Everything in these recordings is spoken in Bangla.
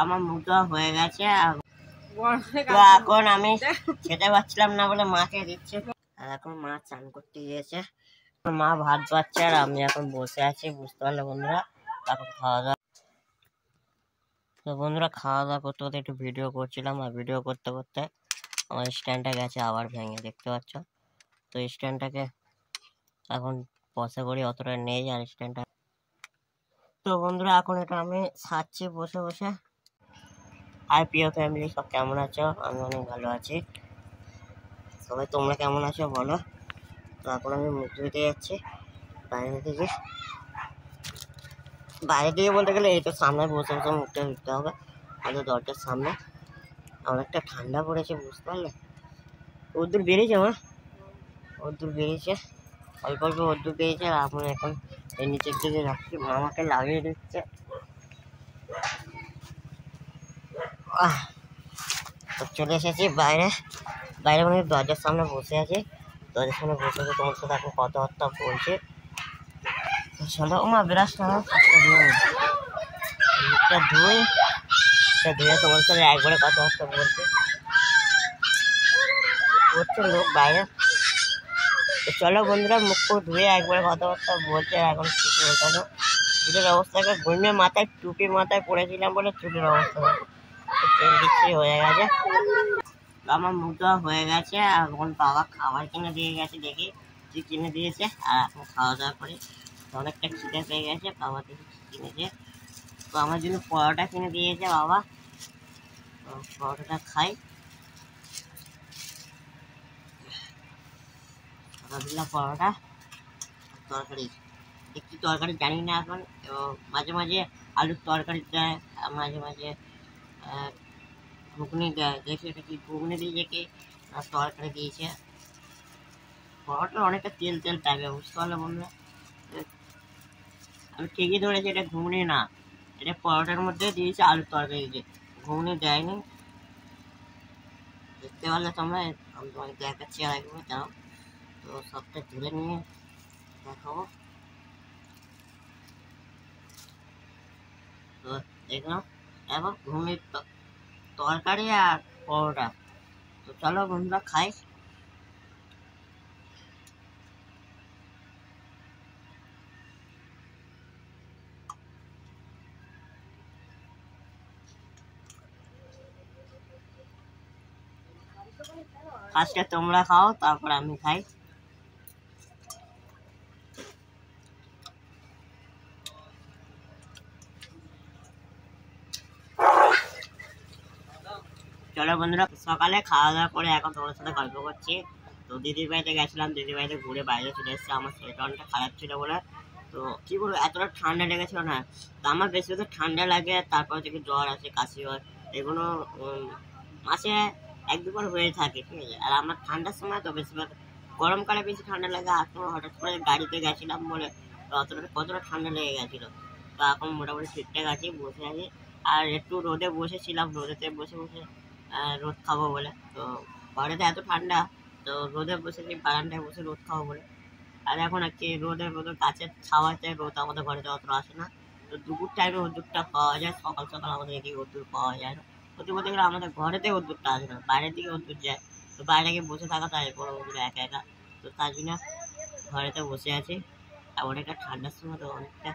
আমার মুখ দেওয়া হয়ে গেছে। তো এখন আমি খেতে পারছিলাম না বলে মাকে দিচ্ছে। আর এখন মা চান করতে গিয়েছে, মা ভাত পাচ্ছে আর আমি এখন বসে আছি, বুঝতে পারলে বন্ধুরা। এখন খাওয়া দাওয়া, তো বন্ধুরা খাওয়া দাওয়া করতে করতে একটু ভিডিও করছিলাম, আর ভিডিও করতে করতে আমার স্ট্যান্ডটা গেছে আবার ভেঙে, দেখতে পাচ্ছ। তো স্ট্যান্ডটাকে এখন পয়সা করি অতটা নেই আর স্ট্যান্ডটা। তো বন্ধুরা এখন এটা আমি সারছি বসে বসে। আর প্রিয় ফ্যামিলি, সব কেমন আছো? আমি অনেক ভালো আছি। সবাই তোমরা কেমন আছো বলো। তো এখন আমি মুখ ধুতে যাচ্ছি বাইরে থেকে। বাইরে থেকে বলতে গেলে এই তো সামনে বসে বসে মুখটা ধুতে হবে, আমাদের দরজার সামনে। অনেকটা ঠান্ডা পড়েছে, বুঝতে পারলে। রোদ্দুর বেরিয়েছে, আমার রোদ্দুর বেরিয়েছে, অল্প অল্প রোদ্দুর বেরিয়েছে। আর এখন এখন এই নিচের দিকে রাখছি, মামাকে লাগিয়ে দিচ্ছে। তো চলে এসেছি বাইরে, বাইরে মানে দরজার সামনে বসে আছি। দরজার সামনে বসে আছে, তোমার সাথে এখন কথাবার্তা বলছি। চলো মা ব্রাশটা মুখটা ধুই, ধুয়ে তোমার সাথে একবারে কথাবার্তা বলছি। করছে লোক বাইরে। তো চলো বন্ধুরা, মুখ ধুয়ে একবারে কথাবার্তা বলছে। এখন কিছু বলতে না, চুলের অবস্থাকে ঘুমিয়ে মাথায় টুপি মাথায় পড়েছিলাম বলে চুলের অবস্থা বিচ্ছিরি হয়ে গেছে। আমার মুখ দেওয়া হয়ে গেছে। আর এখন বাবা খাবার কিনে দিয়ে গেছে, দেখি কি কিনে দিয়েছে। আর এখন খাওয়া দাওয়া করি, অনেকটা খিদে পেয়ে গেছে। বাবা দেখি কিনেছে, তো আমার জন্য পরোটা কিনে দিয়েছে বাবা। তো পরোটাটা খাই। পরোটা তরকারি, একটু তরকারি জানি না এখন। তো মাঝে মাঝে আলুর তরকারি দেয়, মাঝে মাঝে ঘুগনি দেয়। দেখি এটা কি ঘুগনি দিয়েছে কি তরকারি দিয়েছে। পরোটা অনেকটা তেল তেল টাইপের, বুঝতে পারলে বন্ধুরা। আমি ঠিকই ধরেছি, এটা ঘুগনি না, এটা পরোটার মধ্যে দিয়েছে আলুর তরকারি দিয়েছে, ঘুগনি দেয়নি। দেখতে পারলে তোমরা, আমি তোমাকে দেখাচ্ছি আর একবার, দাও। তো সবটা তুলে নিয়ে দেখাবো। তো দেখলাম এখন ঘুগনির তরকারি আর পরোটা। তো চলো বন্ধুরা খাই। ফার্স্টে তোমরা খাও, তারপর আমি খাই। চলো বন্ধুরা, সকালে খাওয়া দাওয়া করে এখন তোমার সাথে গল্প করছি। তো দিদির বাড়িতে গেছিলাম, দিদির বাড়িতে ঘুরে বাইরে চলে এসেছি। আমার শরীরটা অনেকটা খারাপ ছিল বলে, তো কি বলবো, এতটা ঠান্ডা লেগেছিল না। তো আমার বেশি বেশি ঠান্ডা লাগে, তারপর থেকে জ্বর আসে, কাশি হয়, এগুলো মাসে এক দুবার হয়ে থাকে, ঠিক আছে। আর আমার ঠান্ডার সময় তো বেশিরভাগ গরমকালে বেশি ঠান্ডা লাগে। আর তোমার হঠাৎ করে গাড়িতে গেছিলাম বলে কতটা ঠান্ডা লেগে গেছিলো। তো এখন মোটামুটি ঠিকঠাক আছি, বসে আছি। আর একটু রোদে বসেছিলাম, রোদেতে বসে বসে রোদ খাবো বলে। তো ঘরেতে এত ঠান্ডা, তো রোদে বসেছি, বারান্দায় বসে রোদ খাবো বলে। আর এখন কি রোদে গাছের ছাওয়াতে রোদ আমাদের ঘরেতে অতটা আসে না। তো দুপুর টাইমে রোদ্দুরটা পাওয়া যায়, সকাল সকাল আমাদের এদিকে রোদ্দুর পাওয়া যায় না। সত্যি বলতে গেলে আমাদের ঘরেতে রোদ্দুরটা আসে না, বাইরের দিকে রোদ্দুর যায়। তো বাইরে গিয়ে বসে থাকা তাই বড় বন্ধুরা একা একা, তো তার জন্য ঘরেতে বসে আছি। আর অনেকটা ঠান্ডার সময় তো অনেকটা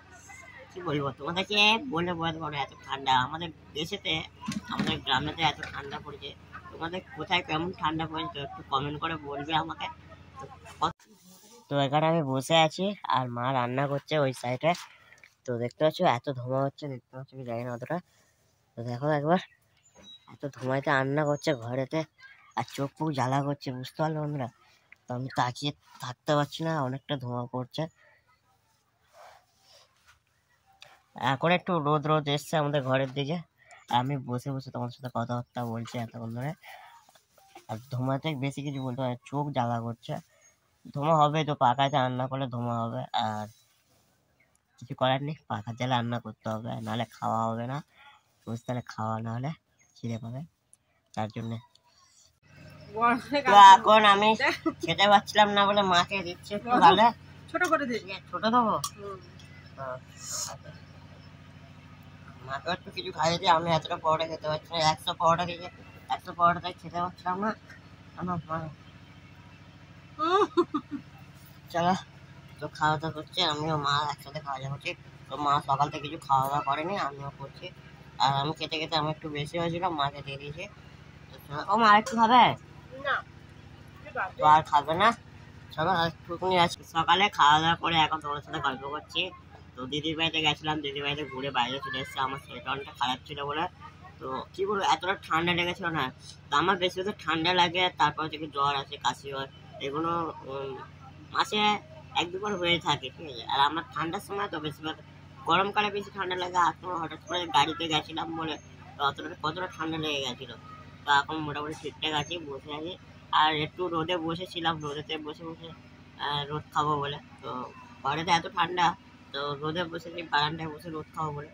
কি বলবো তোমাদেরকে বলে বোঝাতে পারবো, এত ঠান্ডা আমাদের দেশেতে, আমাদের গ্রামেতে এত ঠান্ডা পড়েছে। তোমাদের কোথায় কেমন ঠান্ডা পড়েছে একটু কমেন্ট করে বলবে আমাকে। তো এখানে আমি বসে আছি আর মা রান্না করছে ওই সাইডে। তো দেখতে পাচ্ছ এত ধোঁয়া হচ্ছে, দেখতে পাচ্ছ কি জানি না অতটা। তো দেখো একবার, এত ধোঁয়াতে রান্না করছে ঘরেতে, আর চোখ মুখ জ্বালা করছে, বুঝতে পারলো বন্ধুরা। তো আমি তাকিয়ে থাকতে পারছি না, অনেকটা ধোঁয়া করছে। এখন একটু রোদ রোদ এসছে আমাদের ঘরের দিকে, আমি বসে বসে তোমার সাথে কথাবার্তা বলছি এতক্ষণ ধরে। আর ধোঁয়াতে বেশি কিছু বলতে পারে, চোখ জ্বালা করছে। ধোঁয়া হবে তো, পাখাতে রান্না করলে ধোঁয়া হবে, আর কিছু করার নেই, পাখার জ্বালা রান্না করতে হবে, নাহলে খাওয়া হবে না। বুঝতে পারলে, খাওয়া না হলে ছিঁড়ে পাবে, তার জন্যে। তো এখন আমি খেতে পারছিলাম না বলে মাকে দিচ্ছে, একটু ভালো ছোট করে দিই। ছোট দেবো, মাকে একটু কিছু খাইয়ে দিয়ে আমি এতটা পরোটা খেতে পারছি না। 100 পরোটা খেয়ে 100 পরোটাটাই খেতে পারছিলাম না। আমার মা চলো তো খাওয়া দাওয়া করছে, আমিও মা একসাথে খাওয়া দাওয়া করছি। তো মা সকাল থেকে কিছু খাওয়া দাওয়া করেনি, আমিও করছি। আর আমি খেতে খেতে আমি একটু বেশি হয়েছিলাম, মাকে দিয়ে দিয়েছি। ও মা একটু খাবে না? তো আর খাবে না। চলো একটুখানি আজকে সকালে খাওয়া দাওয়া করে এখন তোমার সাথে গল্প করছি। তো দিদির বাড়িতে গেছিলাম, দিদির বাড়িতে ঘুরে বাইরে চলে এসেছে। আমার শরীরটা খারাপ ছিল বলে, তো কি বলবো, এতটা ঠান্ডা লেগেছিল না। তো আমার বেশি বেশি ঠান্ডা লাগে, তারপর থেকে জ্বর আসে, কাশি হয়, এগুলো মাসে 1-2 বার হয়ে থাকে, ঠিক আছে। আর আমার ঠান্ডার সময় তো বেশিরভাগ গরমকালে বেশি ঠান্ডা লাগে। আর তোমার হঠাৎ করে গাড়িতে গেছিলাম বলে তো কতটা ঠান্ডা লেগে গেছিলো। তো এখন মোটামুটি ঠিকঠাক আছি, বসে আছি। আর একটু রোদে বসেছিলাম, রোদেতে বসে বসে রোদ খাবো বলে। তো ঘরেতে এত ঠান্ডা, তো রোদে বসেছি, বারান্দায় বসে রোদ খাবো বলে।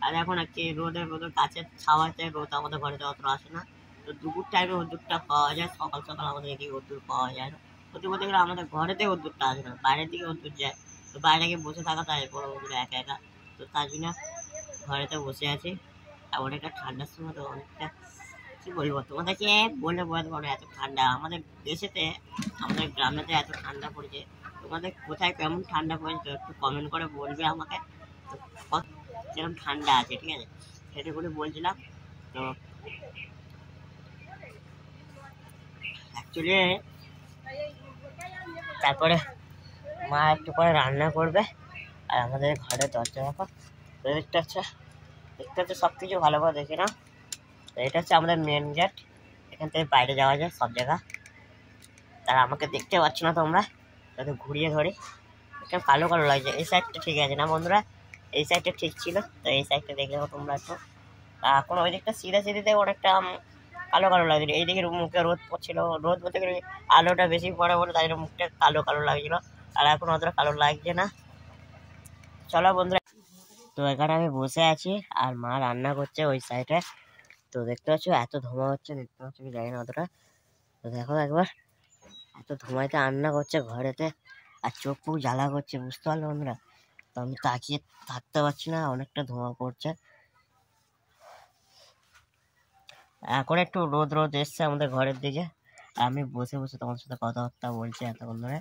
আর এখন আর কি রোদের গাছের ছাওয়াতে রোদ আমাদের ঘরেতে অতটা আসে না। তো দুপুর টাইমে রোদ্দুরটা পাওয়া যায়, সকাল সকাল আমাদের এদিকে রোদ্দুর পাওয়া যায় না। সত্যি বলতে গেলে আমাদের ঘরেতে রোদ্দুরটা আসে না, বাইরের দিকে রোদ্দুর যায়। তো বাইরে গিয়ে বসে থাকা যায় কোনো রোদ্দুর একা একা। তো তার জন্য ঘরেতে বসে আছি। আর অনেকটা ঠান্ডার সময় তো অনেকটা কি বলবো তোমাদেরকে, বলে বোঝাতে পারবো না, এত ঠান্ডা আমাদের দেশেতে, আমাদের গ্রামেতে এত ঠান্ডা পড়েছে। তোমাদের কোথায় কেমন ঠান্ডা পড়েছে তো একটু কমেন্ট করে বলবে আমাকে। তো যেরকম ঠান্ডা আছে, ঠিক আছে, সেটা করে বলছিলাম। তো অ্যাকচুয়ালি তারপরে মা একটু পরে রান্না করবে। আর আমাদের ঘরে দরজা রাখা, তো দেখতে হচ্ছে সব কিছু ভালো করে দেখি না। তো এটা হচ্ছে আমাদের মেন গেট, এখান থেকে বাইরে যাওয়া যায় সব জায়গা। তারা আমাকে দেখতে পাচ্ছ না তোমরা, তাদের ঘুরিয়ে ধরি। একটা কালো কালো লাগছে, এই সাইডটা ঠিক আছে না বন্ধুরা? এই সাইডটা ঠিক ছিল, তো এই সাইডটা দেখলে তোমরা একটু। এখন ওই দিকটা সিধা সিধিতে অনেকটা কালো কালো লাগছিল। এইদিকে মুখে রোদ পড়ছিল, রোদ বলতে গেলে আলোটা বেশি পড়ে বলে তাই মুখটা কালো কালো লাগছিল। আর এখন অতটা কালো লাগছে না। চলো বন্ধুরা, তো এখানে আমি বসে আছি আর মা রান্না করছে ওই সাইডে। তো দেখতে পাচ্ছ এত ধোঁয়া হচ্ছে, দেখতে পাচ্ছ কি জানি না অতটা। তো দেখো একবার, এত ধোঁয়াতে রান্না করছে ঘরেতে, আর চোখ মুখ জ্বালা করছে, বুঝতে পারলো বন্ধুরা? তো আমি তাকিয়ে থাকতে পারছি না, অনেকটা ধোঁয়া করছে। এখন একটু রোদ রোদ এসছে আমাদের ঘরের দিকে, আমি বসে বসে তোমার সাথে কথাবার্তা বলছি এতক্ষণ ধরে।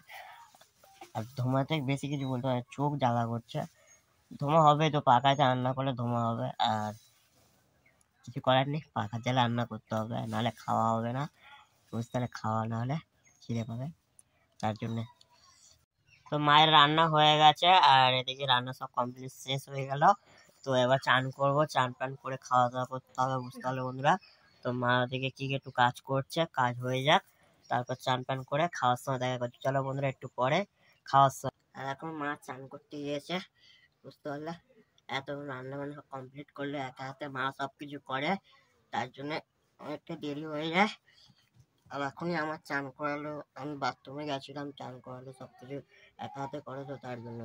আর ধোঁয়াতে বেশি কিছু বলতে হয়, চোখ জ্বালা করছে। ধোঁয়া হবে তো, পাখাতে রান্না করলে ধোঁয়া হবে। আর কিছু করার নেই, পাখার জ্বালা রান্না করতে হবে, নাহলে খাওয়া হবে না। বুঝতে পারলে, খাওয়া না হলে খিদে পাবে, তার জন্যে। তো মায়ের রান্না হয়ে গেছে, আর এদিকে রান্না সব কমপ্লিট শেষ হয়ে গেল। তো এবার চান করবো, চান টান করে খাওয়া দাওয়া করতে হবে, বুঝতে পারলো বন্ধুরা? তো মা ওদিকে কি একটু কাজ করছে, কাজ হয়ে যাক, তারপর চান টান করে খাওয়ার সময় দেখা করছে। চলো বন্ধুরা, একটু পরে খাওয়ার সময়। আর এখন মা চান করতে গিয়েছে, বুঝতে পারলে? এত রান্না বান্না কমপ্লিট করলে একা হাতে মা সব কিছু করে, তার জন্য অনেকটা দেরি হয়ে যায়। আর এখনই আমার চান করালো, আমি বাথরুমে গেছিলাম, চান করালো, সব কিছু একা হাতে করে, তো তার জন্য।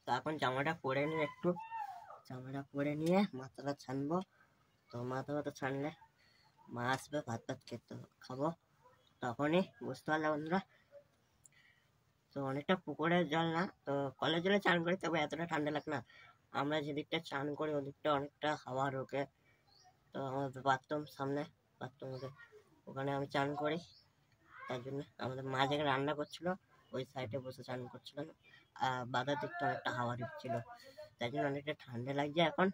তো এখন জামাটা পরে নিয়ে একটু, জামাটা পরে নিয়ে মাথাটা ছানবো। তো মাথা ছানলে মা আসবে, ভাত ভাত খেতে খাবো তখনই, বুঝতে পারলে বন্ধুরা? তো অনেকটা পুকুরের জল না, তো কলের জলে চান করি, তবে এতটা ঠান্ডা লাগে না। আমরা যেদিকটা চান করি ওদিকটা অনেকটা হাওয়া ঢোকে। তো আমাদের বাথরুম সামনে, বাথরুম ওখানে আমি চান করি, তার জন্য। আমাদের মা যেখানে রান্না করছিল ওই সাইডে বসে চান করছিলাম, আর বাধার দিকটা অনেকটা হাওয়া ঢুকছিল, তাই জন্য অনেকটা ঠান্ডা লাগছে এখন।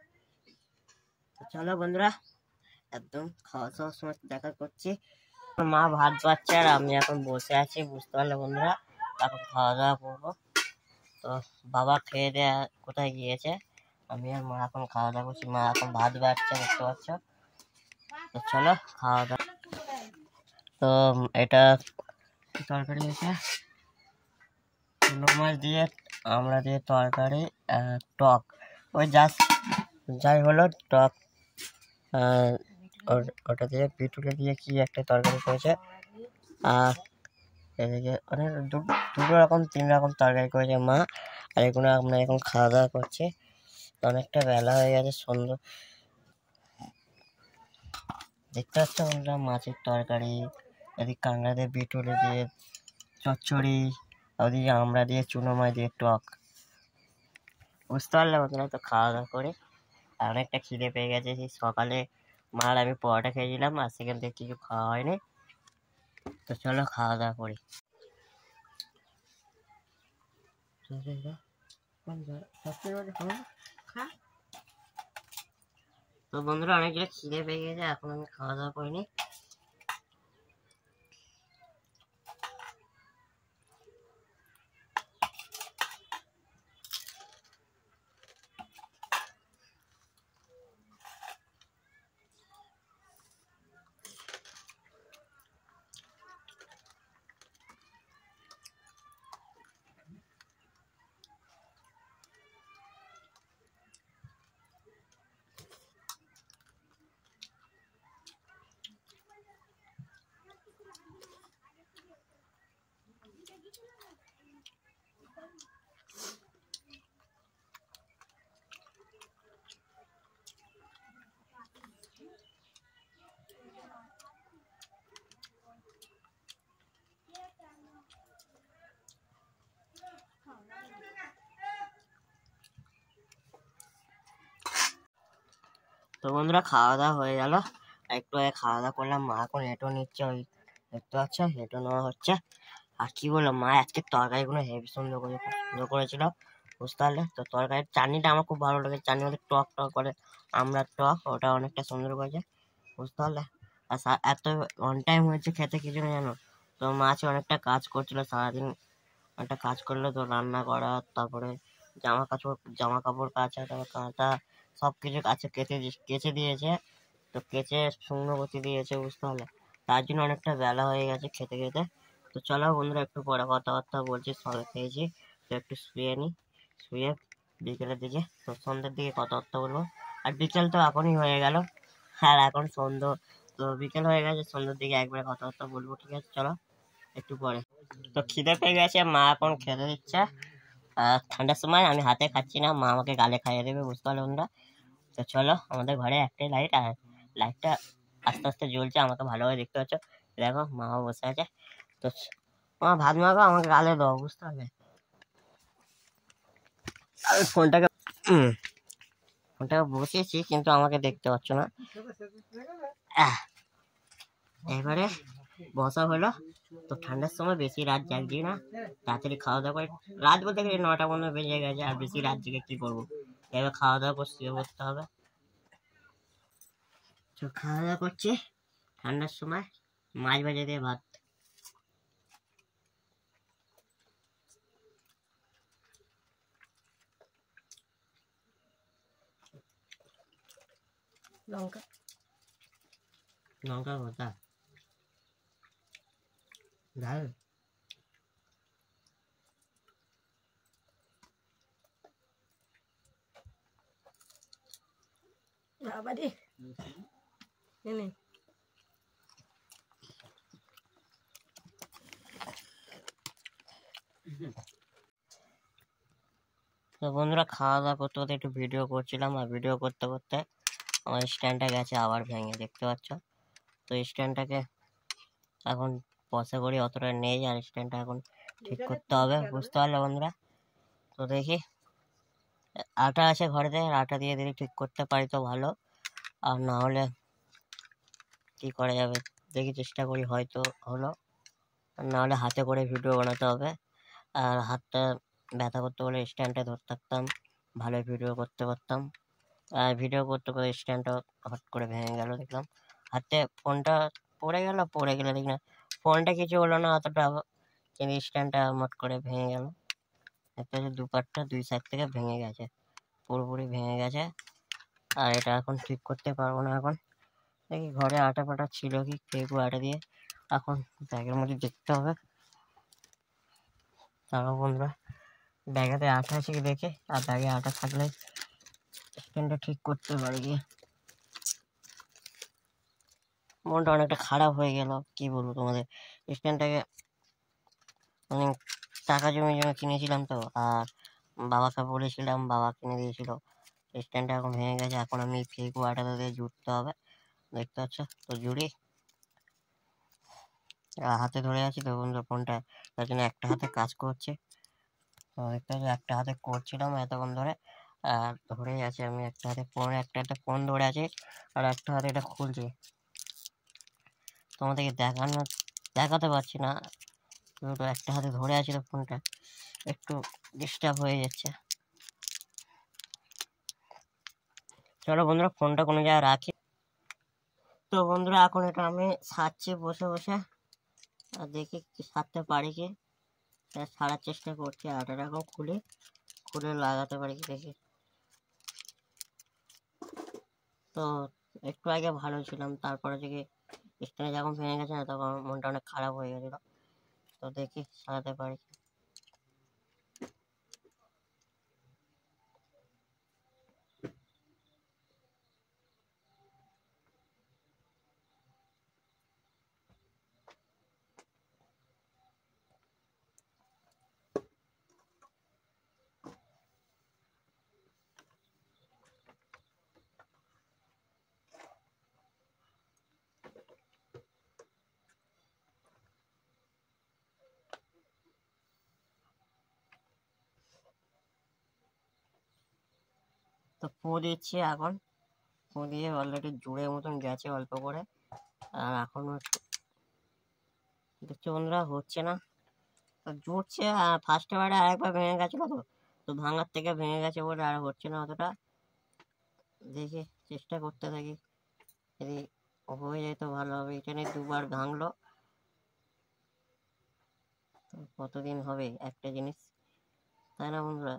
তো চলো বন্ধুরা, একদম খাওয়া দাওয়ার সময় দেখা করছি। মা ভাত বাচ্চা আর আমি এখন বসে আছি, বুঝতে পারলে বন্ধুরা? এখন খাওয়া দাওয়া করবো। তো বাবা খেয়ে দেয়া কোথায় গিয়েছে, আমি আর মা এখন খাওয়া দাওয়া করছি। মা এখন ভাত বাচ্চা, দেখতে পাচ্ছ। তো চলো খাওয়া দাওয়া। তো এটা তরকারি হয়েছে চুনো মাছ দিয়ে, আমরা দিয়ে তরকারি, টক, ওই জাস্ট যাই হলো টক। ওটা দিয়ে পিটুলে দিয়ে কি একটা তরকারি করেছে। আর এদিকে অনেক দুটো রকম 3 রকম তরকারি করেছে মা, আর এগুলো আমরা এখন খাওয়া দাওয়া করছি। অনেকটা বেলা হয়ে গেছে, সুন্দর দেখতে পাচ্ছ বন্ধুরা, মাছের তরকারি, এদিকে কাঁকড়া দিয়ে বিটুলি দিয়ে চচ্চড়ি, ওদিকে আমরা দিয়ে চুনো মাছ দিয়ে টক। বুঝতে পারলে বন্ধুরা, তো খাওয়া দাওয়া করে আর অনেকটা খিদে পেয়ে গেছে। সেই সকালে মার আমি পরোটা খেয়েছিলাম, আর সেখান থেকে কিছু খাওয়া হয়নি। তো চলো খাওয়া দাওয়া করি। তো বন্ধুরা, অনেকটা খিদে পেয়ে গেছে, এখন আমি খাওয়া দাওয়া করিনি। তো বন্ধুরা, খাওয়া দাওয়া হয়ে গেল, একটু আগে খাওয়া দাওয়া করলাম। মা এখন হেঁটো নিচ্ছে, ওই দেখতে পাচ্ছ হেঁটো নেওয়া হচ্ছে। আর কি বললো, মা আজকে তরকারিগুলো হেভি সুন্দর করেছিল, বুঝতে পারলে। তো তরকারির চাটনিটা আমার খুব ভালো লাগে, চাটনি মধ্যে টক টক করে আমড়ার টক, ওটা অনেকটা সুন্দর করেছে, বুঝতে পারলে। আর এত অন টাইম হয়েছে খেতে, কিছু না জানো। তো মাছ অনেকটা কাজ করছিল সারাদিন, একটা কাজ করলো, তো রান্না করা, তারপরে জামা কাপড় কাচা, তারপর কাঁথা, সব কিছু কাছে কেচে দিয়েছে। তো কেচে শুকনো করতে দিয়েছে, বুঝতে পারলে। তার জন্য অনেকটা বেলা হয়ে গেছে খেতে খেতে। তো চলো বন্ধুরা, একটু পরে কথাবার্তা বলছি, সবাই খেয়েছি, তো একটু শুয়ে নি, শুয়ে বিকেলের দিকে, তো সন্ধ্যের দিকে কথাবার্তা বলবো। আর বিকেল তো এখনই হয়ে গেল, আর এখন সন্ধ্যা, তো বিকেল হয়ে গেছে, সন্ধ্যের দিকে একবারে কথাবার্তা বলবো, ঠিক আছে চলো একটু পরে। তো খিদে পেয়ে গেছে, মা এখন খেতে দিচ্ছে। ঠান্ডার সময় আমি হাতে খাচ্ছি না, মা আমাকে গালে খাইয়ে দেবে, বুঝতে পারলো বন্ধুরা। তো চলো, আমাদের ঘরে একটাই লাইট, আর লাইটটা আস্তে আস্তে জ্বলছে, আমাকে ভালোভাবে দেখতে পাচ্ছ, দেখো মাও বসে আছে। তো মা ভাত মাখো, আমাকে গালে দাও, বুঝতে পারলে। আমি ফোনটাকে বসিয়েছি, কিন্তু আমাকে দেখতে পাচ্ছ না। এবারে বসা হলো। তো ঠান্ডার সময় বেশি রাত জাগছি না, তাড়াতাড়ি খাওয়া দাওয়া করে, রাত বলতে গেলে 9টা 15 বেজে গেছে, আর বেশি রাত জেগে কি করবো। এবার খাওয়া দাওয়া করে শুয়ে পড়তে হবে। তো খাওয়া দাওয়া করছি ঠান্ডার সময়, মাছ ভাজা দিয়ে ভাত। লঙ্কা লঙ্কা ভর্তা ঝাল। বাবারে, তো বন্ধুরা, খাওয়া দাওয়া করতে করতে একটু ভিডিও করছিলাম, আর ভিডিও করতে করতে আমার স্ট্যান্ডটা গেছে আবার ভেঙে, দেখতে পাচ্ছ। তো স্ট্যান্ডটাকে এখন পয়সা করি অতটা নেই, আর স্ট্যান্ডটা এখন ঠিক করতে হবে, বুঝতে পারলে বন্ধুরা। তো দেখি, আটা আছে ঘরেতে, আটা দিয়ে যদি ঠিক করতে পারি তো ভালো, আর না হলে কি করা যাবে দেখি, চেষ্টা করি, হয়তো হলো, আর না হলে হাতে করে ভিডিও বানাতে হবে। আর হাতটা ব্যথা করতে বলে স্ট্যান্ডটা ধরে থাকতাম, ভালো ভিডিও করতে পারতাম। আর ভিডিও করতে করে স্ট্যান্ডটা হট করে ভেঙে গেল, দেখলাম হাতে ফোনটা পড়ে গেলে দেখি না, ফোনটা কিছু হলো না অতটা, কিন্তু স্ট্যান্ডটা মট করে ভেঙে গেল। একটা দুপাটটা দুই সাইড থেকে ভেঙে গেছে, পুরোপুরি ভেঙে গেছে। আর এটা এখন ঠিক করতে পারবো না। এখন দেখি ঘরে আটা ফাটা ছিল কি, কেকু আটা দিয়ে এখন ব্যাগের মধ্যে দেখতে হবে। তারপর বন্ধুরা, ব্যাগেতে আটা আছে কি দেখে, আর ব্যাগে আটা থাকলে স্ট্যান্ডটা ঠিক করতে পারি গিয়ে। মনটা অনেকটা খারাপ হয়ে গেল, কি বলবো তোমাদের, স্ট্যান্ডটাকে মানে টাকা জমির জন্য কিনেছিলাম তো, আর বাবাকে বলেছিলাম, বাবা কিনে দিয়েছিল। স্ট্যান্ডটা এখন ভেঙে গেছে, এখন আমি ফেক ওয়াটার দিয়ে জুড়তে হবে, দেখতে পাচ্ছ তো জুড়ি। হাতে ধরে আছি তো বন্ধুরা ফোনটা, তার জন্য একটা হাতে কাজ করছে। তো দেখতে পাচ্ছ একটা হাতে করছিলাম এতক্ষণ ধরে, আর ধরেই আছে আমি একটা হাতে ফোন, একটা হাতে ফোন ধরে আছে, আর একটা হাতে এটা খুলছি। তোমাদেরকে দেখাতে পারছি না, দুটো একটা হাতে ধরে আছি তো ফোনটা একটু ডিস্টার্ব হয়ে যাচ্ছে। চলো বন্ধুরা ফোনটা কোনো জায়গায় রাখি। তো বন্ধুরা এখন এটা আমি সারছি বসে বসে, আর দেখি কি সারতে পারি কি, সারার চেষ্টা করছি। আর এটা এখন খুলে খুলে লাগাতে পারি কি দেখি। তো একটু আগে ভালো ছিলাম, তারপরে থেকে স্ট্যান্ড যখন ভেঙে গেছে না, তখন মনটা অনেক খারাপ হয়ে গেছিলো। তো দেখি সারাতে পারি। তো ফু দিচ্ছি এখন, ফু দিয়ে অলরেডি জুড়ে মতন গেছে অল্প করে, আর এখনো দেখছি বন্ধুরা হচ্ছে না, তো জুড়ছে। আর ফার্স্টে বারে আরেকবার ভেঙে গেছিলো তো, তো ভাঙার থেকে ভেঙে গেছে বলে আর হচ্ছে না অতটা। দেখি চেষ্টা করতে থাকি, যদি হয়ে যায় তো ভালো হবে। এখানে দুবার ভাঙলো, তো কতদিন হবে একটা জিনিস, তাই না বন্ধুরা?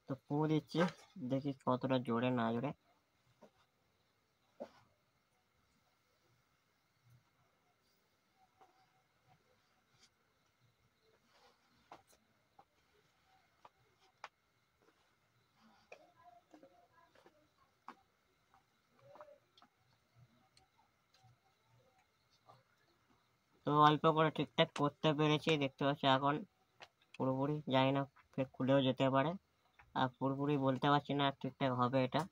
তো ফু দিচ্ছি, দেখি কতটা জোরে না জোরে। তো অল্প করে ঠিকঠাক করতে পেরেছি, দেখতে পাচ্ছি। এখন পুরোপুরি জানি না, ফের খুলেও যেতে পারে, আর পুরোপুরি বলতে পারছি না ঠিকঠাক হবে এটা।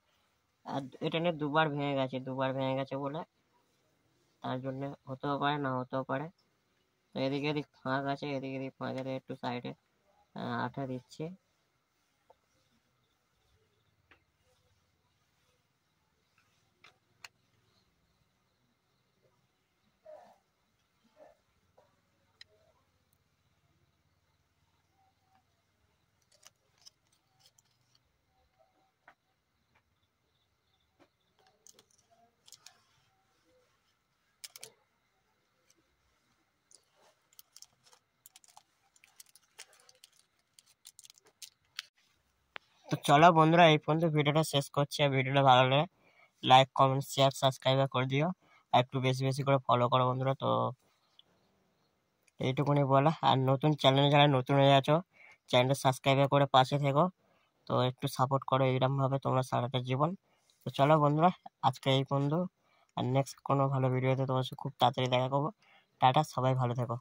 আর এটা নিয়ে দুবার ভেঙে গেছে, দুবার ভেঙে গেছে বলে তার জন্য হতেও পারে না হতেও পারে। তো এদিকে এদিক ফাঁক আছে, এদিকে এদিক ফাঁকে একটু সাইডে আঠা দিচ্ছি। তো চলো বন্ধুরা এই পর্যন্ত ভিডিওটা শেষ করছি। আর ভিডিওটা ভালো লাগে লাইক কমেন্ট শেয়ার সাবস্ক্রাইব করে দিও, আর একটু বেশি বেশি করে ফলো করো বন্ধুরা। তো এইটুকুনি বলা, আর নতুন চ্যানেলে যারা নতুন হয়ে আছো চ্যানেলটা সাবস্ক্রাইব করে পাশে থেকো। তো একটু সাপোর্ট করো, এইরকম ভাবে তোমরা সারাটা জীবন। তো চলো বন্ধুরা আজকে এই পর্যন্ত, আর নেক্সট কোনো ভালো ভিডিওতে তোমার সাথে খুব তাড়াতাড়ি দেখা করবো। টাটা, সবাই ভালো থেকো।